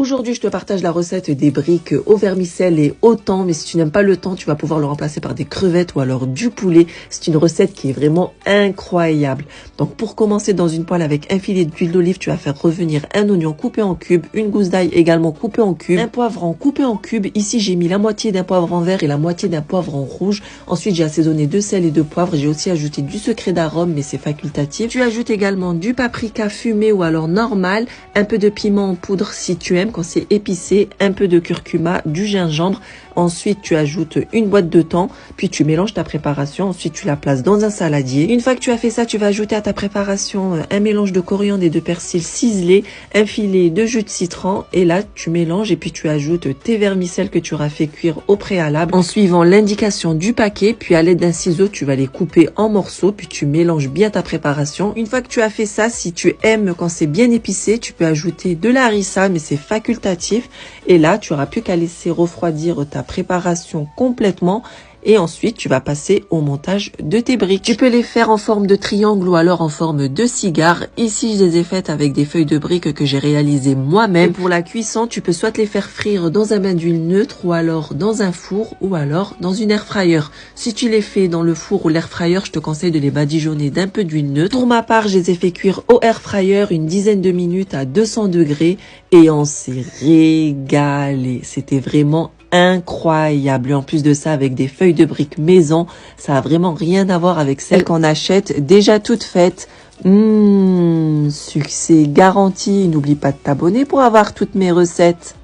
Aujourd'hui, je te partage la recette des briques au vermicelle et au thon, mais si tu n'aimes pas le thon, tu vas pouvoir le remplacer par des crevettes ou alors du poulet. C'est une recette qui est vraiment incroyable. Donc pour commencer, dans une poêle avec un filet d'huile d'olive, tu vas faire revenir un oignon coupé en cubes, une gousse d'ail également coupée en cubes, un poivron coupé en cubes. Ici, j'ai mis la moitié d'un poivron vert et la moitié d'un poivron rouge. Ensuite, j'ai assaisonné de sel et de poivre. J'ai aussi ajouté du secret d'arôme, mais c'est facultatif. Tu ajoutes également du paprika fumé ou alors normal, un peu de piment en poudre si tu aimes quand c'est épicé, un peu de curcuma, du gingembre. Ensuite, tu ajoutes une boîte de thon, puis tu mélanges ta préparation. Ensuite, tu la places dans un saladier. Une fois que tu as fait ça, tu vas ajouter à ta préparation un mélange de coriandre et de persil ciselé, un filet de jus de citron, et là, tu mélanges et puis tu ajoutes tes vermicelles que tu auras fait cuire au préalable en suivant l'indication du paquet. Puis à l'aide d'un ciseau, tu vas les couper en morceaux, puis tu mélanges bien ta préparation. Une fois que tu as fait ça, si tu aimes quand c'est bien épicé, tu peux ajouter de la harissa, mais c'est facultatif. Et là, tu auras plus qu'à laisser refroidir ta préparation complètement. Et ensuite, tu vas passer au montage de tes briques. Tu peux les faire en forme de triangle ou alors en forme de cigare. Ici, je les ai faites avec des feuilles de briques que j'ai réalisées moi-même. Et pour la cuisson, tu peux soit les faire frire dans un bain d'huile neutre ou alors dans un four ou alors dans une air fryer. Si tu les fais dans le four ou l'air fryer, je te conseille de les badigeonner d'un peu d'huile neutre. Pour ma part, je les ai fait cuire au air fryer une dizaine de minutes à 200 degrés et on s'est régalé. C'était vraiment incroyable. Et en plus de ça, avec des feuilles de briques maison, ça a vraiment rien à voir avec celles qu'on achète déjà toutes faites. Succès garanti. N'oublie pas de t'abonner pour avoir toutes mes recettes.